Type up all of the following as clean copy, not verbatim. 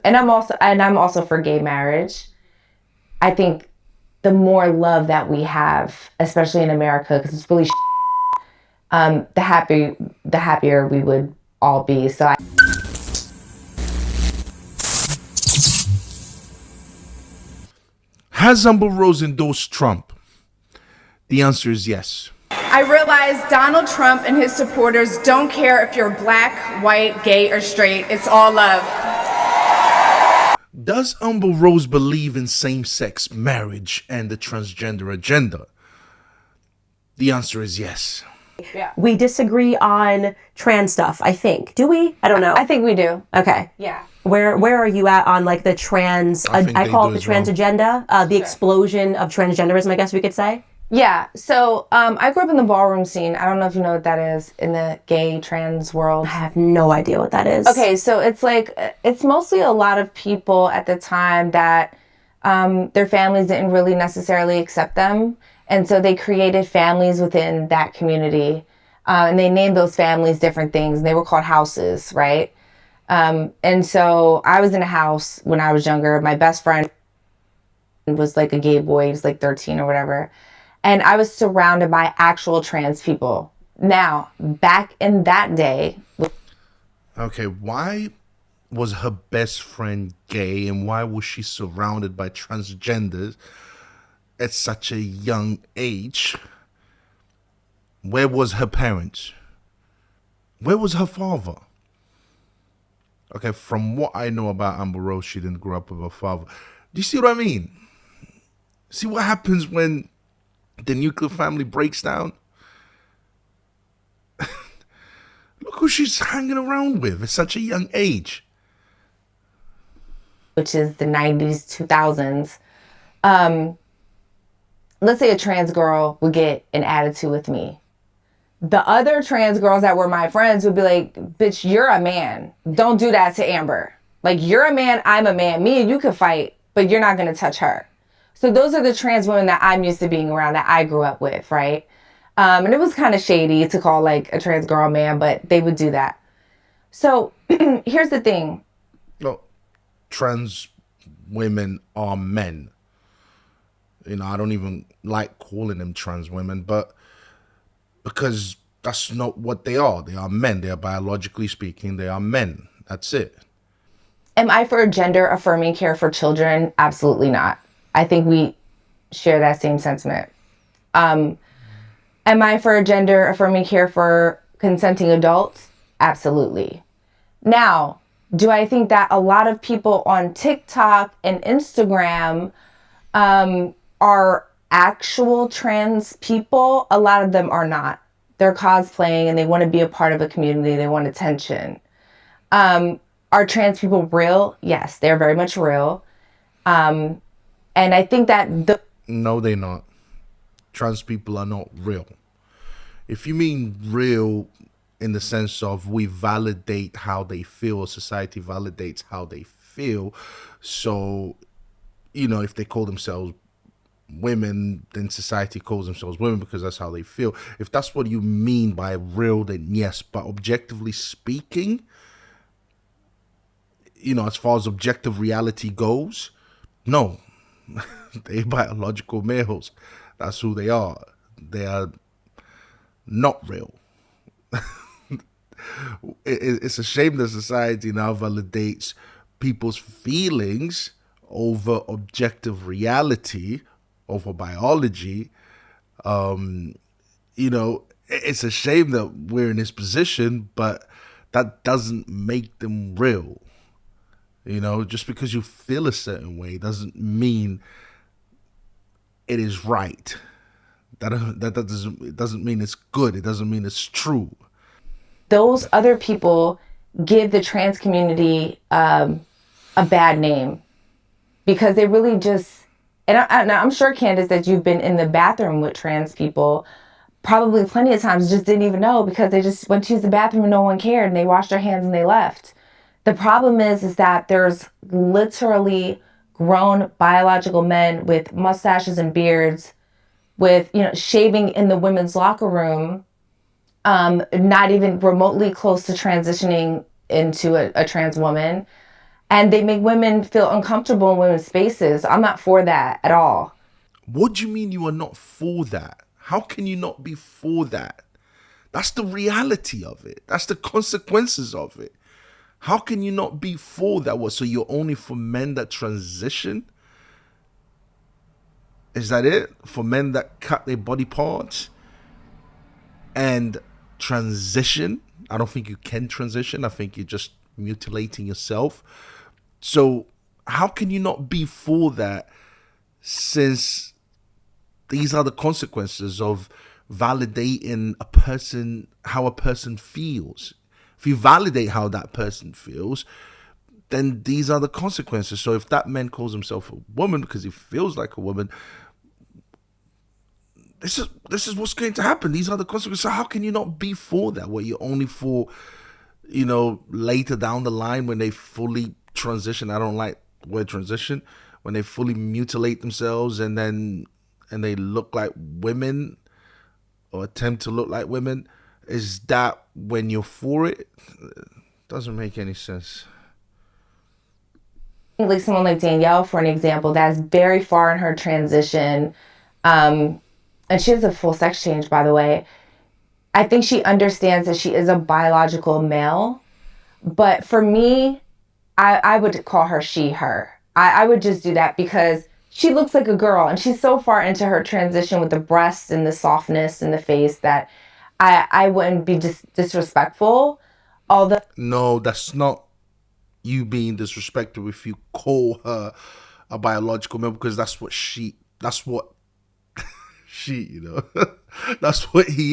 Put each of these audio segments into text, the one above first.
And I'm also for gay marriage. I think the more love that we have, especially in America, because it's really the happier we would all be. So Has Amber Rose endorsed Trump? The answer is yes. I realize Donald Trump and his supporters don't care if you're black, white, gay, or straight. It's all love. Does Amber Rose believe in same-sex marriage and the transgender agenda? The answer is yes. Yeah. We disagree on trans stuff, I think. Do we? I don't know. I think we do. Okay. Yeah. Where are you at on like the trans, I call it the trans agenda, the explosion of transgenderism, I guess we could say? Yeah. So I grew up in the ballroom scene. I don't know if you know what that is in the gay trans world. I have no idea what that is. Okay. So it's mostly a lot of people at the time that their families didn't really necessarily accept them. And so they created families within that community. And they named those families different things. And they were called houses, right? And so I was in a house when I was younger. My best friend was like a gay boy. He was like 13 or whatever. And I was surrounded by actual trans people. Now, back in that day. Okay, why was her best friend gay and why was she surrounded by transgenders at such a young age? Where was her parents? Where was her father? Okay, from what I know about Amber Rose, she didn't grow up with her father. Do you see what I mean? See what happens when the nuclear family breaks down? Look who she's hanging around with at such a young age. Which is the 90s, 2000s. Let's say a trans girl would get an attitude with me. The other trans girls that were my friends would be like, bitch, you're a man. Don't do that to Amber. Like, you're a man, I'm a man. Me and you could fight, but you're not going to touch her. So those are the trans women that I'm used to being around, that I grew up with, right? And it was kind of shady to call like a trans girl man, but they would do that. So here's the thing. Well, trans women are men. You know, I don't even like calling them trans women, but because that's not what they are. They are men. They are, biologically speaking, they are men. That's it. Am I for gender affirming care for children? Absolutely not. I think we share that same sentiment. Am I for gender affirming care for consenting adults? Absolutely. Now, do I think that a lot of people on TikTok and Instagram are actual trans people? A lot of them are not. They're cosplaying and they want to be a part of a community. They want attention. Are trans people real? Yes, they're very much real. And I think that No, they're not. Trans people are not real. If you mean real in the sense of we validate how they feel, society validates how they feel. So, you know, if they call themselves women, then society calls themselves women because that's how they feel. If that's what you mean by real, then yes. But objectively speaking, you know, as far as objective reality goes, no. They're biological males. That's who they are. They are not real. It's a shame that society now validates people's feelings over objective reality, over biology. You know, it's a shame that we're in this position, but that doesn't make them real. You know, just because you feel a certain way doesn't mean it is right. That doesn't mean it's good. It doesn't mean it's true. those other people give the trans community a bad name because they really just, and I'm sure, Candace, that you've been in the bathroom with trans people probably plenty of times, just didn't even know because they just went to use the bathroom and no one cared and they washed their hands and they left. The problem is that there's literally grown biological men with mustaches and beards with, shaving in the women's locker room, not even remotely close to transitioning into a trans woman. And they make women feel uncomfortable in women's spaces. I'm not for that at all. What do you mean you are not for that? How can you not be for that? That's the reality of it. That's the consequences of it. How can you not be for that? What, so you're only for men that transition? Is that it? For men that cut their body parts and transition? I don't think you can transition. I think you're just mutilating yourself. So how can you not be for that, since these are the consequences of validating a person, how a person feels? If you validate how that person feels, then these are the consequences. So if that man calls himself a woman because he feels like a woman, this is what's going to happen. These are the consequences. So how can you not be for that? What, you're only for, later down the line when they fully transition? I don't like the word transition. When they fully mutilate themselves and they look like women or attempt to look like women, is that when you're for it? Doesn't make any sense. Like someone like Danielle, for an example, that's very far in her transition, and she has a full sex change, by the way. I think she understands that she is a biological male, but for me, I would call her she, her. I would just do that because she looks like a girl, and she's so far into her transition with the breasts and the softness in the face that I wouldn't be disrespectful. Although, no, that's not you being disrespectful if you call her a biological male, because that's what she, that's what he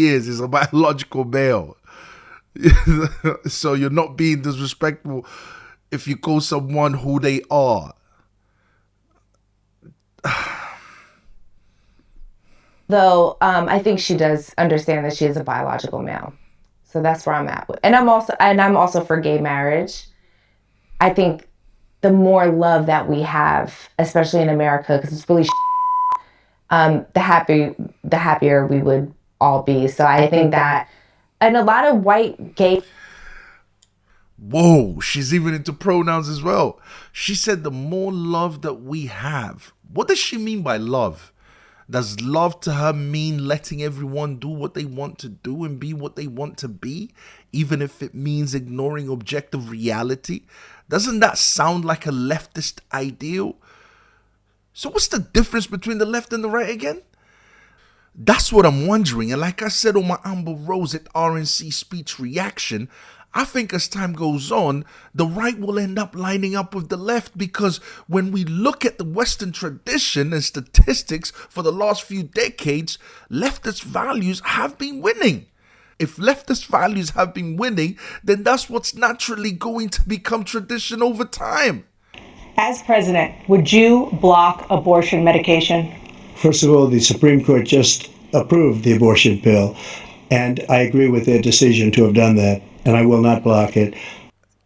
is. He's a biological male. So you're not being disrespectful if you call someone who they are. Though I think she does understand that she is a biological male. So that's where I'm at with. And I'm also for gay marriage. I think the more love that we have, especially in America, because it's really the happier we would all be. So I think that, and a lot of white gay. Whoa, she's even into pronouns as well. She said the more love that we have. What does she mean by love? Does love to her mean letting everyone do what they want to do and be what they want to be, even if it means ignoring objective reality? Doesn't that sound like a leftist ideal? So what's the difference between the left and the right again? That's what I'm wondering. And like I said on my Amber Rose at RNC speech reaction, I think as time goes on, the right will end up lining up with the left, because when we look at the Western tradition and statistics for the last few decades, leftist values have been winning. If leftist values have been winning, then that's what's naturally going to become tradition over time. As president, would you block abortion medication? First of all, the Supreme Court just approved the abortion bill, and I agree with their decision to have done that, and I will not block it.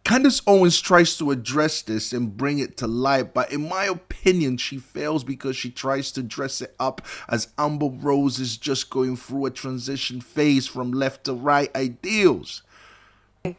Candace Owens tries to address this and bring it to light, but in my opinion, she fails because she tries to dress it up as Amber Rose is just going through a transition phase from left to right ideals.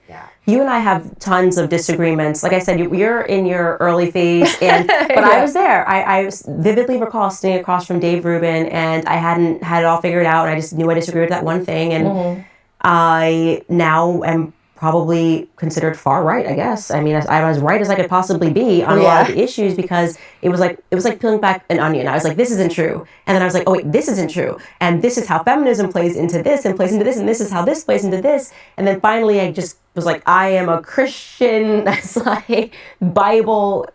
Yeah. You and I have tons of disagreements. Like I said, you're in your early phase, but yeah. I was there. I vividly recall sitting across from Dave Rubin, and I hadn't had it all figured out, and I just knew I disagreed with that one thing, and I now am probably considered far right, I guess. I mean, I'm as right as I could possibly be on a lot of the issues, because it was like peeling back an onion. I was like, this isn't true. And then I was like, oh wait, this isn't true. And this is how feminism plays into this and plays into this, and this is how this plays into this. And then finally I just was like, I am a Christian. That's like Bible.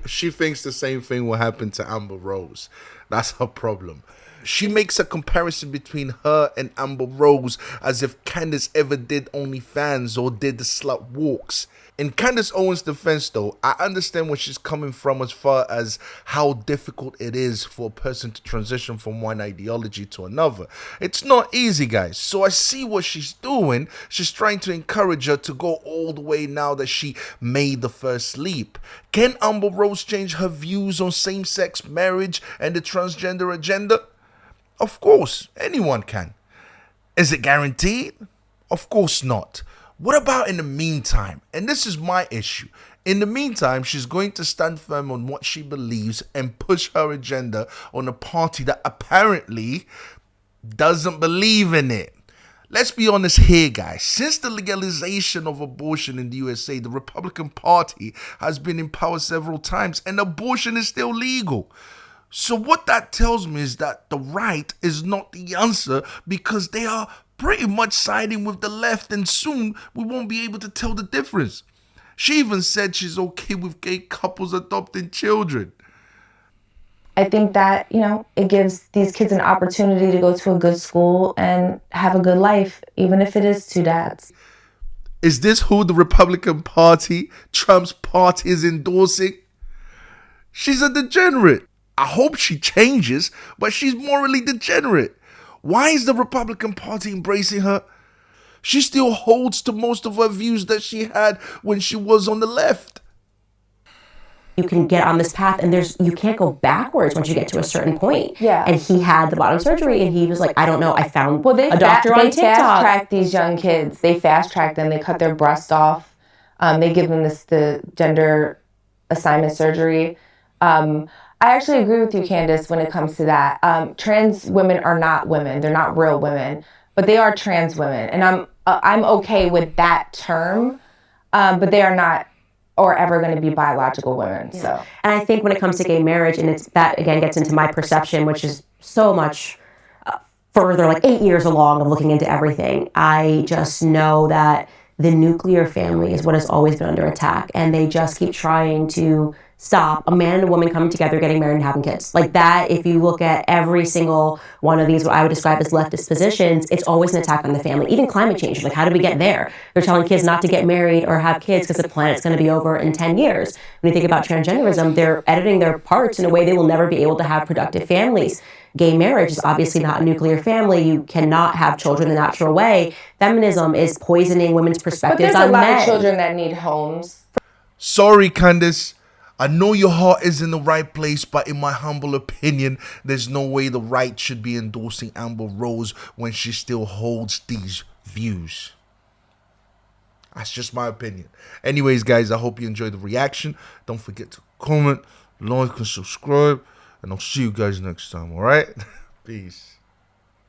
She thinks the same thing will happen to Amber Rose. That's her problem. She makes a comparison between her and Amber Rose as if Candace ever did OnlyFans or did the slut walks. In Candace Owens' defense, though, I understand where she's coming from as far as how difficult it is for a person to transition from one ideology to another. It's not easy, guys. So I see what she's doing. She's trying to encourage her to go all the way now that she made the first leap. Can Amber Rose change her views on same-sex marriage and the transgender agenda? Of course, anyone can. Is it guaranteed? Of course not. What about in the meantime? And this is my issue. In the meantime, she's going to stand firm on what she believes and push her agenda on a party that apparently doesn't believe in it. Let's be honest here, guys. Since the legalization of abortion in the USA, the Republican Party has been in power several times and abortion is still legal. So what that tells me is that the right is not the answer, because they are pretty much siding with the left, and soon we won't be able to tell the difference. She even said she's okay with gay couples adopting children. I think that, it gives these kids an opportunity to go to a good school and have a good life, even if it is two dads. Is this who the Republican Party, Trump's party, is endorsing? She's a degenerate. I hope she changes, but she's morally degenerate. Why is the Republican Party embracing her? She still holds to most of her views that she had when she was on the left. You can get on this path, and you can't go backwards once you get to a certain point. Yeah. And he had the bottom surgery, and he was like, I don't know, I found They a doctor on they TikTok. fast-track these young kids. They fast-track them. They cut their breast off. They give them the gender assignment surgery. I actually agree with you, Candace, when it comes to that. Trans women are not women. They're not real women, but they are trans women. And I'm okay with that term, but they are not or ever going to be biological women. Yeah. So, and I think when it comes to gay marriage, and that again gets into my perception, which is so much further, like 8 years along of looking into everything. I just know that the nuclear family is what has always been under attack, and they just keep trying to stop a man and a woman coming together, getting married, and having kids. Like that, if you look at every single one of these, what I would describe as leftist positions, it's always an attack on the family. Even climate change, like how did we get there? They're telling kids not to get married or have kids because the planet's going to be over in 10 years. When you think about transgenderism, they're editing their parts in a way they will never be able to have productive families. Gay marriage is obviously not a nuclear family. You cannot have children the natural way. Feminism is poisoning women's perspectives on men. But there's a lot of children that need homes. Sorry, Candace. I know your heart is in the right place, but in my humble opinion, there's no way the right should be endorsing Amber Rose when she still holds these views. That's just my opinion. Anyways, guys, I hope you enjoyed the reaction. Don't forget to comment, like, and subscribe. And I'll see you guys next time, all right? Peace.